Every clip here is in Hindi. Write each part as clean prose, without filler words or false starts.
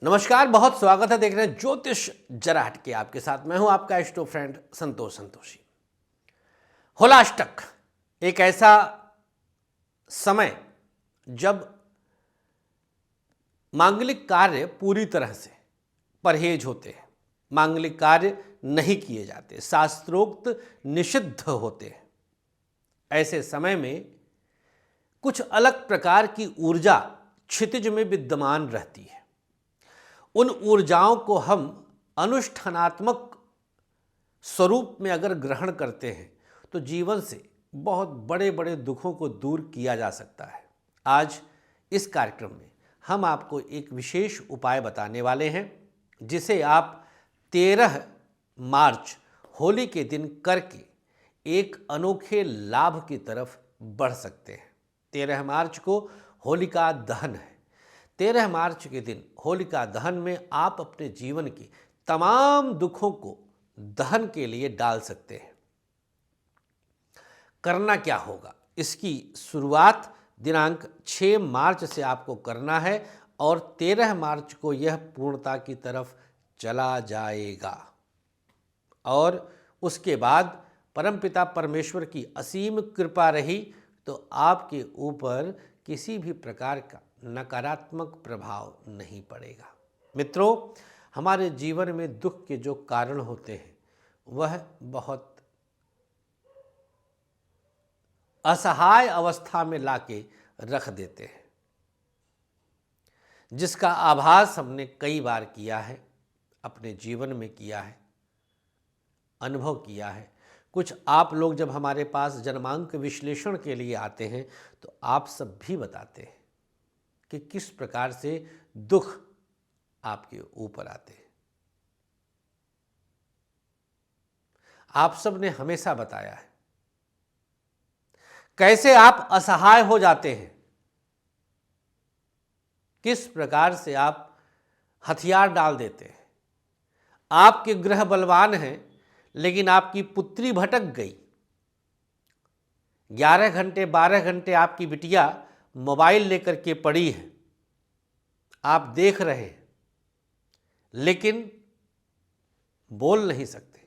नमस्कार, बहुत स्वागत है। देख रहे हैं ज्योतिष जरा हटके। आपके साथ मैं हूं आपका एस्ट्रो फ्रेंड संतोषी। होलाष्टक एक ऐसा समय जब मांगलिक कार्य पूरी तरह से परहेज होते हैं, मांगलिक कार्य नहीं किए जाते, शास्त्रोक्त निषिद्ध होते हैं। ऐसे समय में कुछ अलग प्रकार की ऊर्जा क्षितिज में विद्यमान रहती है। उन ऊर्जाओं को हम अनुष्ठानात्मक स्वरूप में अगर ग्रहण करते हैं तो जीवन से बहुत बड़े बड़े दुखों को दूर किया जा सकता है। आज इस कार्यक्रम में हम आपको एक विशेष उपाय बताने वाले हैं जिसे आप 13 मार्च होली के दिन करके एक अनोखे लाभ की तरफ बढ़ सकते हैं। 13 मार्च को होलिका दहन है। 13 मार्च के दिन होलिका दहन में आप अपने जीवन के तमाम दुखों को दहन के लिए डाल सकते हैं। करना क्या होगा? इसकी शुरुआत दिनांक 6 मार्च से आपको करना है और 13 मार्च को यह पूर्णता की तरफ चला जाएगा। और उसके बाद परमपिता परमेश्वर की असीम कृपा रही तो आपके ऊपर किसी भी प्रकार का नकारात्मक प्रभाव नहीं पड़ेगा। मित्रों, हमारे जीवन में दुख के जो कारण होते हैं वह बहुत असहाय अवस्था में लाके रख देते हैं, जिसका आभास हमने कई बार किया है, अपने जीवन में किया है, अनुभव किया है। कुछ आप लोग जब हमारे पास जन्मांक विश्लेषण के लिए आते हैं तो आप सब भी बताते हैं कि किस प्रकार से दुख आपके ऊपर आते हैं। आप सब ने हमेशा बताया है कैसे आप असहाय हो जाते हैं, किस प्रकार से आप हथियार डाल देते हैं। आपके ग्रह बलवान हैं लेकिन आपकी पुत्री भटक गई। 11 घंटे 12 घंटे आपकी बिटिया मोबाइल लेकर के पड़ी है, आप देख रहे हैं लेकिन बोल नहीं सकते।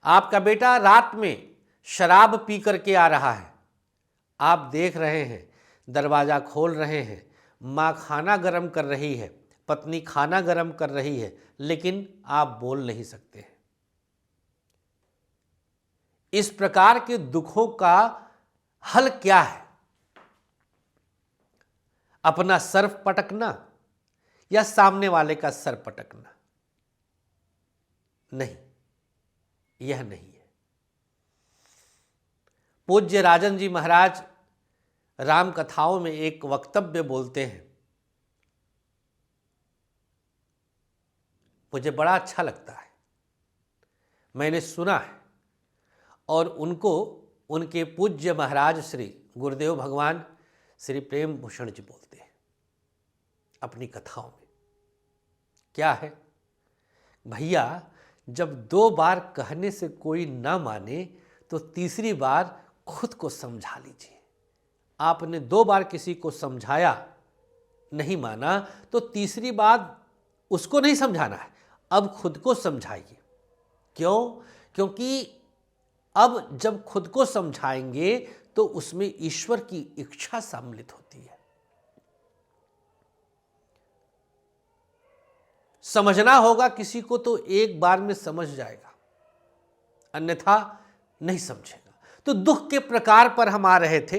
आपका बेटा रात में शराब पी करके आ रहा है, आप देख रहे हैं, दरवाज़ा खोल रहे हैं, माँ खाना गर्म कर रही है, पत्नी खाना गर्म कर रही है, लेकिन आप बोल नहीं सकते हैं। इस प्रकार के दुखों का हल क्या है? अपना सर पटकना या सामने वाले का सर पटकना? नहीं, यह नहीं है। पूज्य राजन जी महाराज राम कथाओं में एक वक्तव्य बोलते हैं, मुझे बड़ा अच्छा लगता है, मैंने सुना है और उनको उनके पूज्य महाराज श्री गुरुदेव भगवान श्री प्रेम भूषण जी बोलते हैं अपनी कथाओं में। क्या है? भैया, जब 2 बार कहने से कोई ना माने तो तीसरी बार खुद को समझा लीजिए। आपने 2 बार किसी को समझाया, नहीं माना, तो तीसरी बार उसको नहीं समझाना है, अब खुद को समझाइए। क्यों? क्योंकि अब जब खुद को समझाएंगे तो उसमें ईश्वर की इच्छा सम्मिलित होती है। समझना होगा किसी को तो एक बार में समझ जाएगा, अन्यथा नहीं समझेगा। तो दुख के प्रकार पर हम आ रहे थे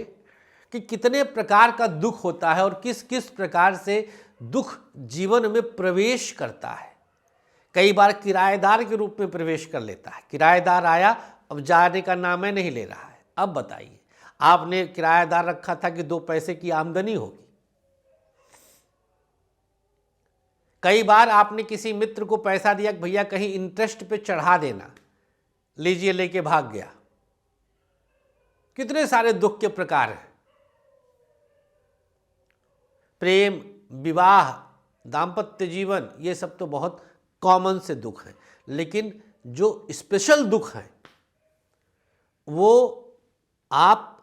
कि कितने प्रकार का दुख होता है और किस किस प्रकार से दुख जीवन में प्रवेश करता है। कई बार किराएदार के रूप में प्रवेश कर लेता है। किराएदार आया, अब जाने का नाम है नहीं ले रहा है। अब बताइए, आपने किराएदार रखा था कि 2 पैसे की आमदनी होगी। कई बार आपने किसी मित्र को पैसा दिया कि भैया कहीं इंटरेस्ट पे चढ़ा देना, लीजिए, लेके भाग गया। कितने सारे दुख के प्रकार हैं। प्रेम, विवाह, दाम्पत्य जीवन, ये सब तो बहुत कॉमन से दुख हैं, लेकिन जो स्पेशल दुख हैं वो आप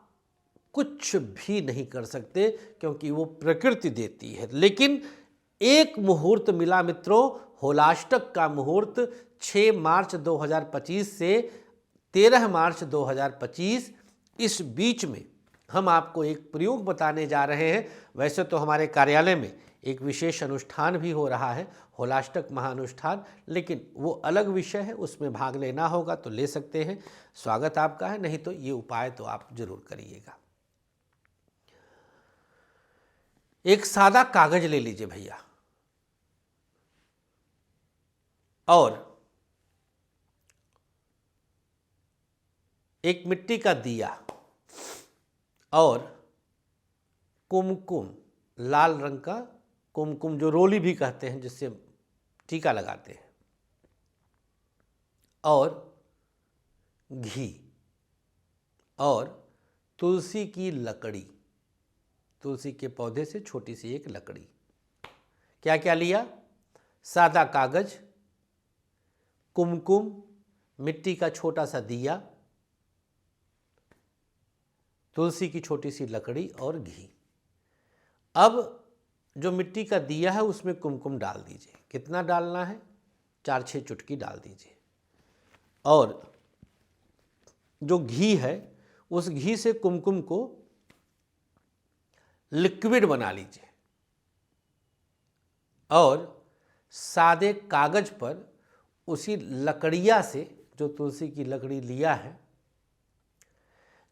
कुछ भी नहीं कर सकते क्योंकि वो प्रकृति देती है। लेकिन एक मुहूर्त मिला मित्रों, होलाष्टक का मुहूर्त 6 मार्च 2025 से 13 मार्च 2025। इस बीच में हम आपको एक प्रयोग बताने जा रहे हैं। वैसे तो हमारे कार्यालय में एक विशेष अनुष्ठान भी हो रहा है, होलाष्टक महाअनुष्ठान, लेकिन वो अलग विषय है, उसमें भाग लेना होगा तो ले सकते हैं, स्वागत आपका है, नहीं तो ये उपाय तो आप जरूर करिएगा। एक सादा कागज ले लीजिए भैया, और एक मिट्टी का दिया और कुमकुम, लाल रंग का कुमकुम, जो रोली भी कहते हैं, जिससे टीका लगाते हैं, और घी और तुलसी की लकड़ी, तुलसी के पौधे से छोटी सी एक लकड़ी। क्या क्या लिया? सादा कागज, कुमकुम, मिट्टी का छोटा सा दिया, तुलसी की छोटी सी लकड़ी और घी। अब जो मिट्टी का दिया है उसमें कुमकुम डाल दीजिए। कितना डालना है? 4-6 चुटकी डाल दीजिए। और जो घी है उस घी से कुमकुम को लिक्विड बना लीजिए और सादे कागज पर उसी लकड़िया से, जो तुलसी की लकड़ी लिया है,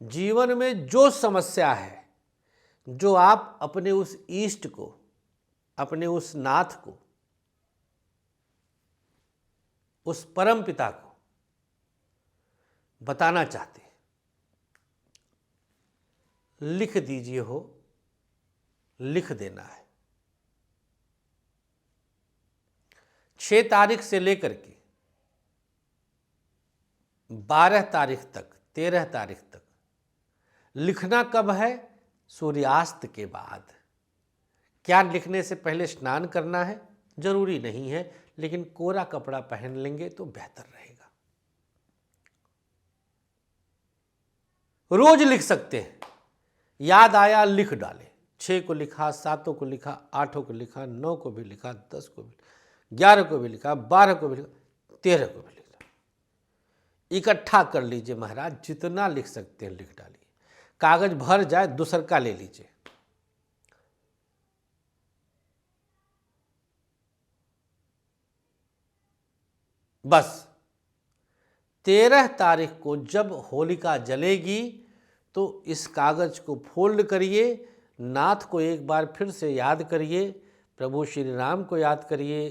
जीवन में जो समस्या है, जो आप अपने उस इष्ट को, अपने उस नाथ को, उस परम पिता को बताना चाहते हैं, लिख दीजिए। हो लिख देना है। 6 तारीख से लेकर के 12 तारीख तक, 13 तारीख तक लिखना कब है? सूर्यास्त के बाद। क्या लिखने से पहले स्नान करना है? जरूरी नहीं है, लेकिन कोरा कपड़ा पहन लेंगे तो बेहतर रहेगा। रोज लिख सकते हैं, याद आया लिख डाले। 6 को लिखा, 7 को लिखा, 8 को लिखा, 9 को भी लिखा, 10 को भी, 11 को भी लिखा, 12 को भी लिखा, 13 को भी लिखा। इकट्ठा कर लीजिए महाराज, जितना लिख सकते हैं लिख डालिए। कागज भर जाए दूसर का ले लीजिए। बस 13 तारीख को जब होलिका जलेगी तो इस कागज को फोल्ड करिए, नाथ को एक बार फिर से याद करिए, प्रभु श्री राम को याद करिए,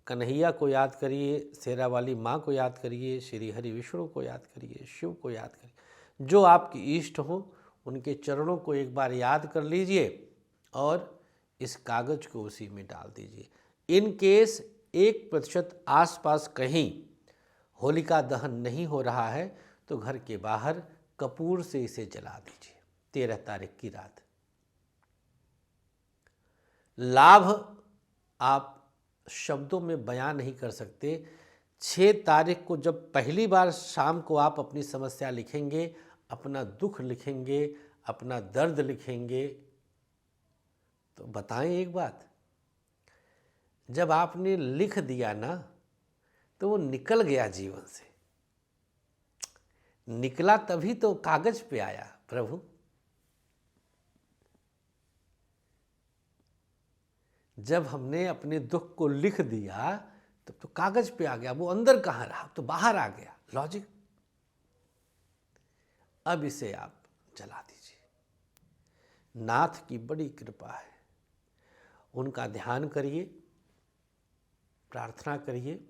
कन्हैया को याद करिए, शेरा वाली माँ को याद करिए, श्री हरि विष्णु को याद करिए, शिव को याद करिए, जो आपकी इष्ट हो उनके चरणों को एक बार याद कर लीजिए और इस कागज को उसी में डाल दीजिए। इन केस 1% आसपास कहीं होलिका दहन नहीं हो रहा है तो घर के बाहर कपूर से इसे जला दीजिए 13 तारीख की रात। लाभ आप शब्दों में बयां नहीं कर सकते। 6 तारीख को जब पहली बार शाम को आप अपनी समस्या लिखेंगे, अपना दुख लिखेंगे, अपना दर्द लिखेंगे, तो बताएं एक बात, जब आपने लिख दिया ना तो वो निकल गया जीवन से। निकला तभी तो कागज पे आया प्रभु। जब हमने अपने दुख को लिख दिया तब तो कागज पे आ गया, वो अंदर कहाँ रहा, तो बाहर आ गया। लॉजिक। अब इसे आप जला दीजिए। नाथ की बड़ी कृपा है, उनका ध्यान करिए, प्रार्थना करिए,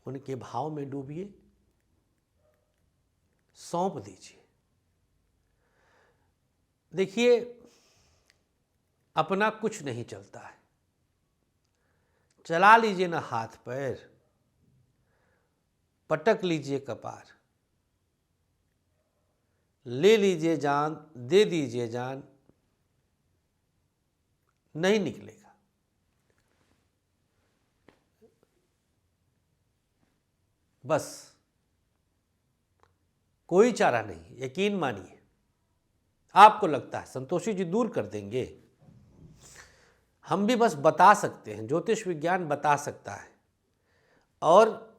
उनके भाव में डूबिए, सौंप दीजिए। देखिए, अपना कुछ नहीं चलता है। चला लीजिए ना हाथ पैर, पटक लीजिए कपार, ले लीजिए जान, दे दीजिए जान, नहीं निकलेगा। बस कोई चारा नहीं। यकीन मानिए, आपको लगता है संतोषी जी दूर कर देंगे, हम भी बस बता सकते हैं, ज्योतिष विज्ञान बता सकता है। और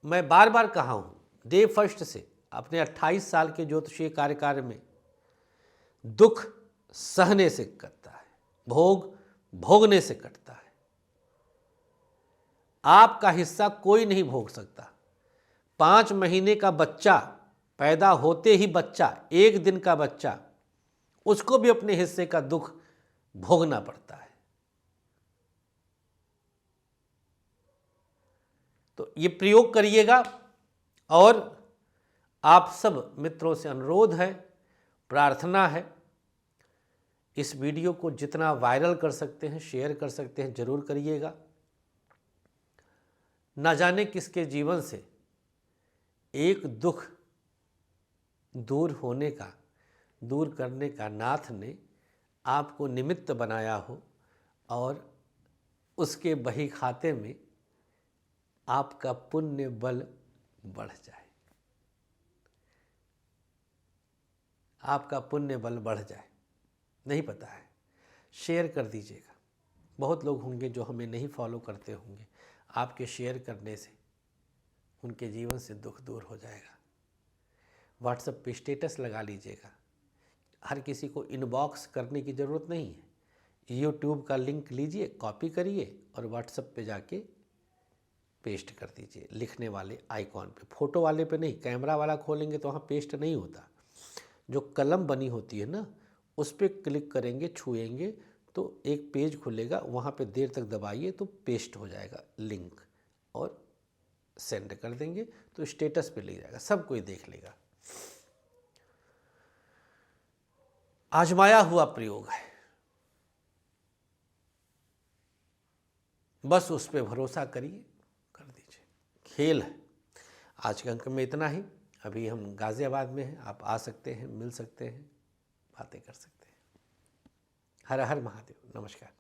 मैं बार बार कहा हूँ, डे फर्स्ट से अपने 28 साल के ज्योतिषीय कार्यकाल में दुख सहने से कटता है, भोग भोगने से कटता है। आपका हिस्सा कोई नहीं भोग सकता। 5 महीने का बच्चा, पैदा होते ही बच्चा, 1 दिन का बच्चा, उसको भी अपने हिस्से का दुख भोगना पड़ता है। तो ये प्रयोग करिएगा। और आप सब मित्रों से अनुरोध है, प्रार्थना है, इस वीडियो को जितना वायरल कर सकते हैं, शेयर कर सकते हैं, जरूर करिएगा। ना जाने किसके जीवन से एक दुख दूर होने का, दूर करने का नाथ ने आपको निमित्त बनाया हो और उसके बही खाते में आपका पुण्य बल बढ़ जाए, आपका पुण्य बल बढ़ जाए। नहीं पता है, शेयर कर दीजिएगा। बहुत लोग होंगे जो हमें नहीं फॉलो करते होंगे, आपके शेयर करने से उनके जीवन से दुख दूर हो जाएगा। व्हाट्सएप पे स्टेटस लगा लीजिएगा। हर किसी को इनबॉक्स करने की ज़रूरत नहीं है। यूट्यूब का लिंक लीजिए, कॉपी करिए और व्हाट्सएप पे जाके पेस्ट कर दीजिए, लिखने वाले आइकॉन पे। फ़ोटो वाले पे नहीं, कैमरा वाला खोलेंगे तो वहाँ पेस्ट नहीं होता। जो कलम बनी होती है ना, उस पर क्लिक करेंगे, छुएंगे तो एक पेज खुलेगा, वहाँ पे देर तक दबाइए तो पेस्ट हो जाएगा लिंक, और सेंड कर देंगे तो स्टेटस पे ले जाएगा, सब कोई देख लेगा। आजमाया हुआ प्रयोग है, बस उस पर भरोसा करिए, कर दीजिए। खेल है। आज के अंक में इतना ही। अभी हम गाज़ियाबाद में हैं, आप आ सकते हैं, मिल सकते हैं, बातें कर सकते हैं। हर हर महादेव। नमस्कार।